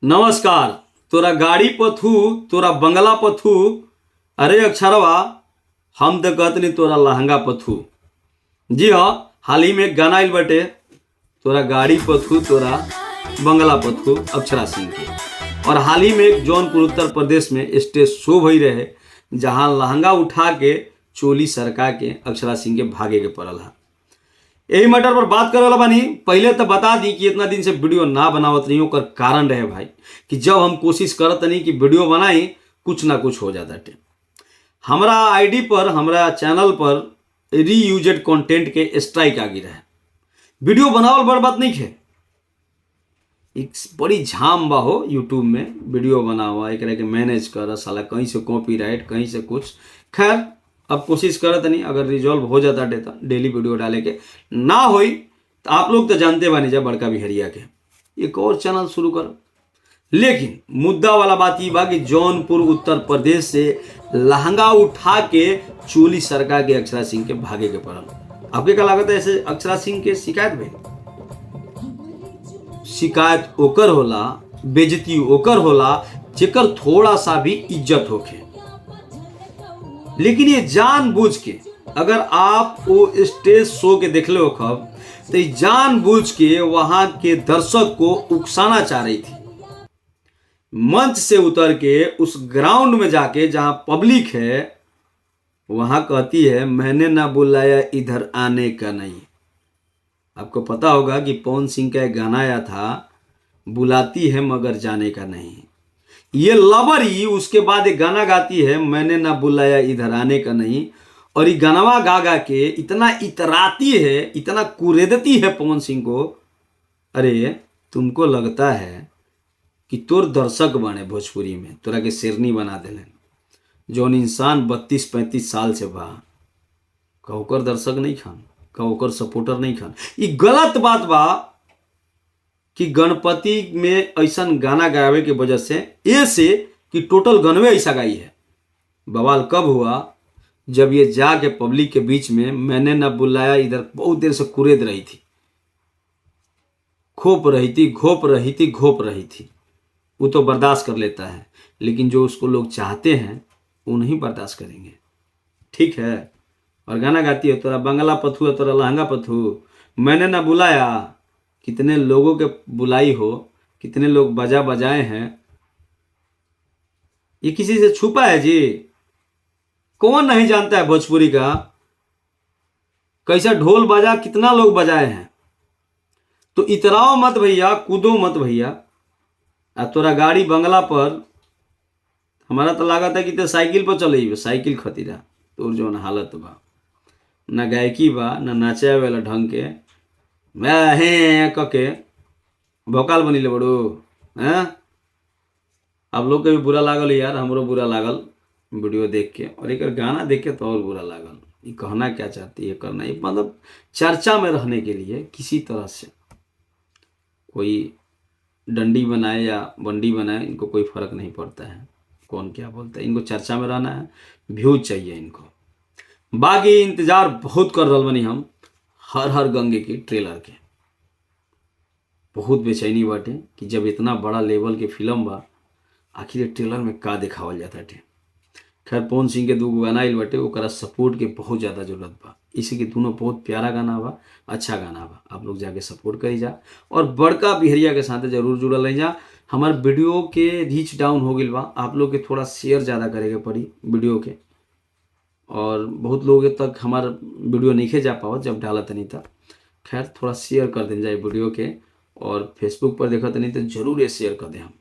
नमस्कार। तोरा गाड़ी पथू, तोरा बंगला पथू, अरे अक्षरवा हम तो कहतनी तोरा लहंगा पथू। जी हाँ, हाल ही में एक गाना आइल बटे, तोरा गाड़ी पथू तोरा बंगला पथू अक्षरा सिंह के। और हाल ही में एक जौनपुर उत्तर प्रदेश में स्टेज शो भई रहे, जहां लहंगा उठा के चोली सरका के अक्षरा सिंह के भागे के पड़ल है। यही मैटर पर बात करे वाला बानी। पहले तो बता दी कि इतना दिन से वीडियो ना बनावत रही, ओकर कारण रहे भाई कि जब हम कोशिश करत नहीं कि वीडियो बनाई, कुछ ना कुछ हो जाता टे। हमारा आईडी पर, हमारा चैनल पर रीयूजेड कंटेंट के स्ट्राइक आ गई रहे। वीडियो बनावल बड़ बात नहीं है, एक बड़ी झाम बा हो यूट्यूब में वीडियो बनावा, एक के मैनेज कर, साला कहीं से कॉपीराइट, कहीं से कुछ। खैर अब कोशिश करत नहीं, अगर रिजॉल्व हो जाता डेटा डेली वीडियो डाले के ना होई तो आप लोग तो जानते बानी जा बड़का बिहरिया के एक और चैनल शुरू कर। लेकिन मुद्दा वाला बात ये बा कि जौनपुर उत्तर प्रदेश से लहंगा उठा के चोली सरका के अक्षरा सिंह के भागे के पड़ल। आपके क्या लागत है ऐसे अक्षरा सिंह के शिकायत भइल? शिकायत ओकर होला, बेइज्जती ओकर होला जेकर थोड़ा सा भी इज्जत होखे। लेकिन ये जानबूझ के, अगर आप वो स्टेज शो के देख लो खब, तो जानबूझ के वहां के दर्शक को उकसाना चाह रही थी। मंच से उतर के उस ग्राउंड में जाके जहां पब्लिक है, वहां कहती है मैंने ना बुलाया इधर आने का नहीं। आपको पता होगा कि पवन सिंह का एक गाना आया था, बुलाती है मगर जाने का नहीं। ये लवरी उसके बाद एक गाना गाती है, मैंने ना बुलाया इधर आने का नहीं। और ये गानवा गा गा के इतना इतराती है, इतना कुरेदती है पवन सिंह को। अरे तुमको लगता है कि तोर दर्शक बने भोजपुरी में तोरा के शेरनी बना देलन, जौन इंसान 32-35 साल से बा, कहकर दर्शक नहीं खान, कहकर सपोर्टर नहीं खान। ये गलत बात बा कि गणपति में ऐसा गाना गावे के वजह से ऐसे कि टोटल गनवे ऐसा गाई है। बवाल कब हुआ? जब ये जाके पब्लिक के बीच में मैंने ना बुलाया इधर बहुत देर से कुरेद रही थी, घोप रही थी। वो तो बर्दाश्त कर लेता है, लेकिन जो उसको लोग चाहते हैं वो नहीं बर्दाश्त करेंगे। ठीक है। और गाना गाती है, तोरा बंगला पथू है, तोरा लहंगा पथू, मैंने ना बुलाया। कितने लोगों के बुलाई हो, कितने लोग बजा बजाए हैं, ये किसी से छुपा है जी? कौन नहीं जानता है भोजपुरी का? कैसा ढोल बजा, कितना लोग बजाए हैं। तो इतराओ मत भैया, कूदो मत भैया। आ तोरा गाड़ी बंगला पर, हमारा तो लागत है कि तो साइकिल पर चले, साइकिल खतीरा तोर जो हालत बा, ना गायकी बा, ना नाचे वाला ढंग के, मैं हे कके भोकाल बनीले बड़ो हैं। आप लोग के भी बुरा लागल यार, हमरो बुरा लागल वीडियो देख के, और एक गाना देख के तो और बुरा लागल। ये कहना क्या चाहती है करना, ये मतलब चर्चा में रहने के लिए किसी तरह से कोई डंडी बनाए या बंडी बनाए, इनको कोई फर्क नहीं पड़ता है कौन क्या बोलता है। इनको चर्चा में रहना है, व्यूज चाहिए इनको। बाकी इंतजार बहुत कर रहा बनी हम हर हर गंगे की ट्रेलर के। बहुत बेचैनी बाटे कि जब इतना बड़ा लेवल के फिल्म बा, आखिर ट्रेलर में का दिखावल जाता टे। खैर पवन सिंह के 2 गाना आइल बाटे, ओकरा सपोर्ट के बहुत ज़्यादा जरूरत बा। इसी के दोनों बहुत प्यारा गाना बा, अच्छा गाना बा। आप लोग जाके सपोर्ट करी जा, और बड़का बिहरिया के साथ जरूर जुड़ल रही जा। हमार वीडियो के रीच डाउन हो गई बा, आप लोग के थोड़ा शेयर ज़्यादा करे के पड़ी वीडियो के, और बहुत लोग तक हमार वीडियो नहीं जा पाओ जब डालत नहीं था। खैर थोड़ा शेयर कर दें जाए वीडियो के, और फेसबुक पर देखत नहीं तो जरूर ये शेयर कर दें हम।